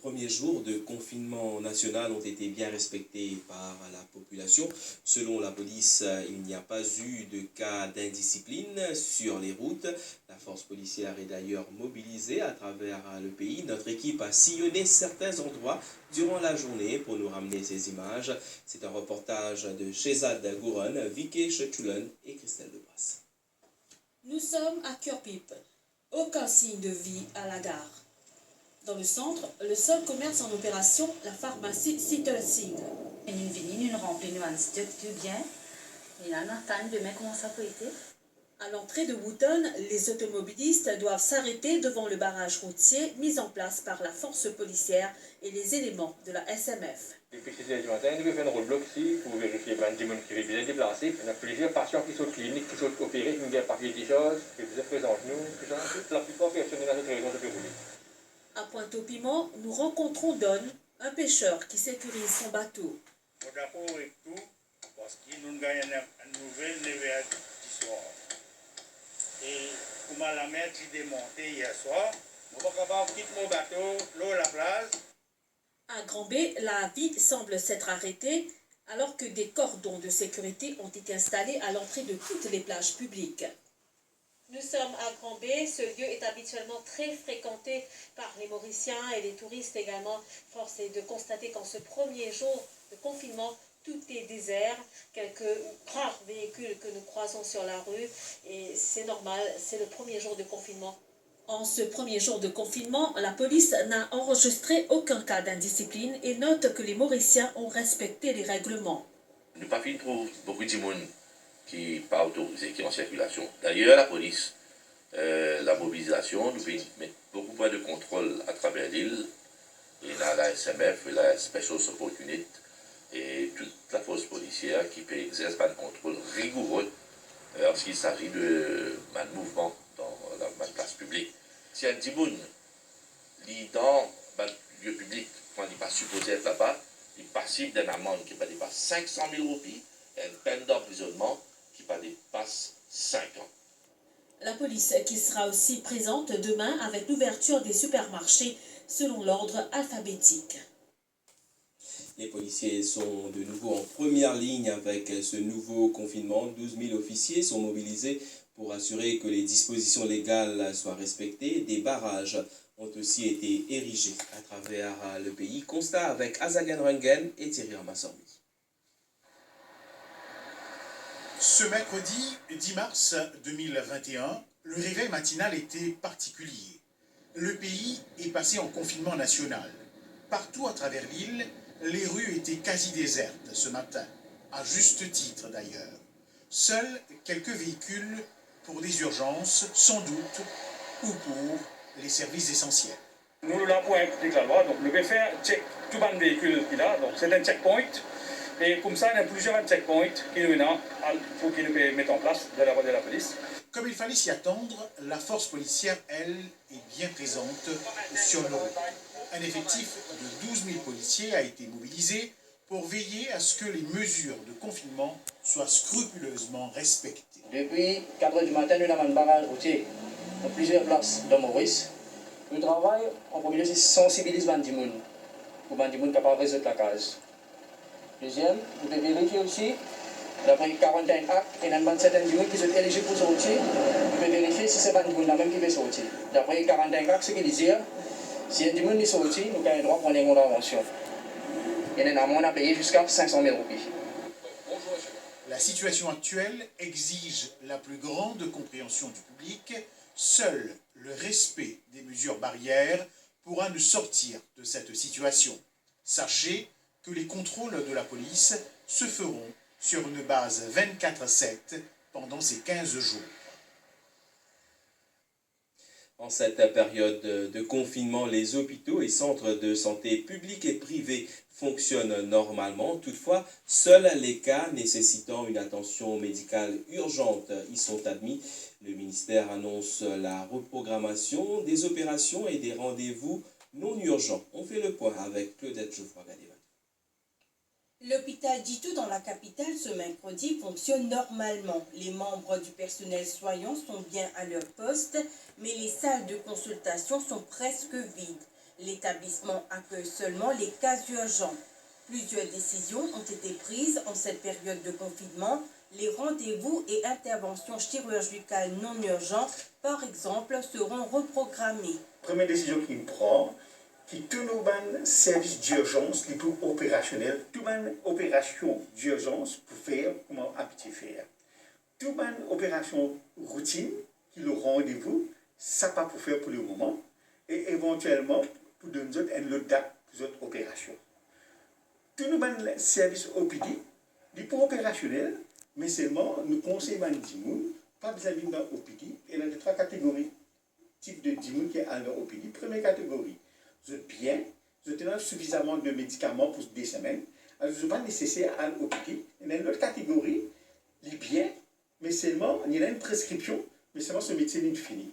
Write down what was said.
premiers jours de confinement national ont été bien respectés par la population. Selon la police, il n'y a pas eu de cas d'indiscipline sur les routes. La force policière est d'ailleurs mobilisée à travers le pays. Notre équipe a sillonné certains endroits durant la journée pour nous ramener ces images. C'est un reportage de Shezad Gouron, Vicky Chetulen et Christelle Debras. Nous sommes à Kurpip. Aucun signe de vie à la gare. Dans le centre, le seul commerce en opération, la pharmacie Sitelsing. Nous remplissons un stock tout bien. Et là, on attend demain comment ça peut être. À l'entrée de Wooton, les automobilistes doivent s'arrêter devant le barrage routier mis en place par la force policière et les éléments de la SMF. Depuis 6 heures du matin, nous faisons un roadblock ici pour vérifier plein de monde qui est bien déplacé. On a plusieurs patients qui sont cliniques, qui sont opérés, qui ont parlé des choses, qui sont présents nous, tout ça. La plupart des personnes dans notre région se rouler. À Pointe-au-Piment, nous rencontrons Don, un pêcheur qui sécurise son bateau. D'accord avec tout, parce qu'il nous gagne une nouvelle névé du soir. Et comme la mer qui démonté hier soir, je vais capable de quitter mon bateau, l'eau la place. À Grand-B, la vie semble s'être arrêtée alors que des cordons de sécurité ont été installés à l'entrée de toutes les plages publiques. Nous sommes à Grand-B, ce lieu est habituellement très fréquenté par les Mauriciens et les touristes également. Force est de constater qu'en ce premier jour de confinement, tout est désert, quelques rares véhicules que nous croisons sur la rue et c'est normal, c'est le premier jour de confinement. En ce premier jour de confinement, la police n'a enregistré aucun cas d'indiscipline et note que les Mauriciens ont respecté les règlements. Nous pas trouve beaucoup de monde qui n'est pas autorisé, qui est en circulation. D'ailleurs, la police, la mobilisation, nous met beaucoup de contrôle à travers l'île. Il y a la SMF, la Special Support Unit et toute la force policière qui peut exercer un contrôle rigoureux lorsqu'il s'agit de mouvement dans la place publique. Si un dimoun lit dans le lieu public, quand il n'est pas supposé être là-bas, il est passible d'une amende qui ne dépasse 500 000 roupies et une peine d'emprisonnement qui ne dépasse 5 ans. La police qui sera aussi présente demain avec l'ouverture des supermarchés selon l'ordre alphabétique. Les policiers sont de nouveau en première ligne avec ce nouveau confinement. 12 000 officiers sont mobilisés pour assurer que les dispositions légales soient respectées. Des barrages ont aussi été érigés à travers le pays. Constat avec Azagan Rengen et Thierry Ramassorbi. Ce mercredi 10 mars 2021, le réveil matinal était particulier. Le pays est passé en confinement national. Partout à travers l'île, les rues étaient quasi désertes ce matin, à juste titre d'ailleurs. Seuls quelques véhicules pour des urgences, sans doute, ou pour les services essentiels. Nous sommes là pour appliquer la loi, donc le BFR check tout le véhicule qu'il a, donc c'est un checkpoint. Et comme ça, il y a plusieurs checkpoints qui nous faut qu'ils nous mettent en place de la part de la police. Comme il fallait s'y attendre, la force policière, elle, est bien présente sur nos routes. Un effectif de 12 000 policiers a été mobilisé pour veiller à ce que les mesures de confinement soient scrupuleusement respectées. Depuis 4 heures du matin, nous avons un barrage routier dans plusieurs places de Maurice. Le travail, en premier lieu, c'est sensibiliser les gens pour que les gens capables de résoudre la case. Deuxième, vous devez vérifier aussi, d'après 41 actes, il y a certains gens qui sont éligibles pour sortir. Vous devez vérifier si c'est pas les gens même qui veulent sortir. D'après 41 actes, ce qui veut dire, si un gens qui sortit, nous avons le droit de prendre une intervention. Il y a une amende à payer jusqu'à 500 000 roupies. La situation actuelle exige la plus grande compréhension du public. Seul le respect des mesures barrières pourra nous sortir de cette situation. Sachez que les contrôles de la police se feront sur une base 24/7 pendant ces 15 jours. En cette période de confinement, les hôpitaux et centres de santé publics et privés fonctionnent normalement. Toutefois, seuls les cas nécessitant une attention médicale urgente y sont admis. Le ministère annonce la reprogrammation des opérations et des rendez-vous non urgents. On fait le point avec Claudette Geoffroy-Gadeva. L'hôpital d'Itou dans la capitale ce mercredi fonctionne normalement. Les membres du personnel soignant sont bien à leur poste, mais les salles de consultation sont presque vides. L'établissement accueille seulement les cas urgents. Plusieurs décisions ont été prises en cette période de confinement. Les rendez-vous et interventions chirurgicales non urgentes, par exemple, seront reprogrammés. Première décision qu'il prend, qui tous nos services d'urgence, les plus opérationnels, toute opération d'urgence pour faire comment habituer faire. Toute opération routine, qui le rendez-vous, ça pas pour faire pour le moment, et éventuellement pour donner une autre date pour d'autres opérations. Tous nos services OPD, les plus opérationnels, mais seulement nous conseillons à Dimoun, pas besoin d'un OPD, et il y a trois catégories type de Dimoun qui est à l'OPD. Première catégorie, vous êtes bien, vous avez suffisamment de médicaments pour des semaines, alors vous n'êtes pas nécessaire à l'OPD. Il y a une autre catégorie, les biens, mais seulement, il y a une prescription, mais seulement ce médecin est fini.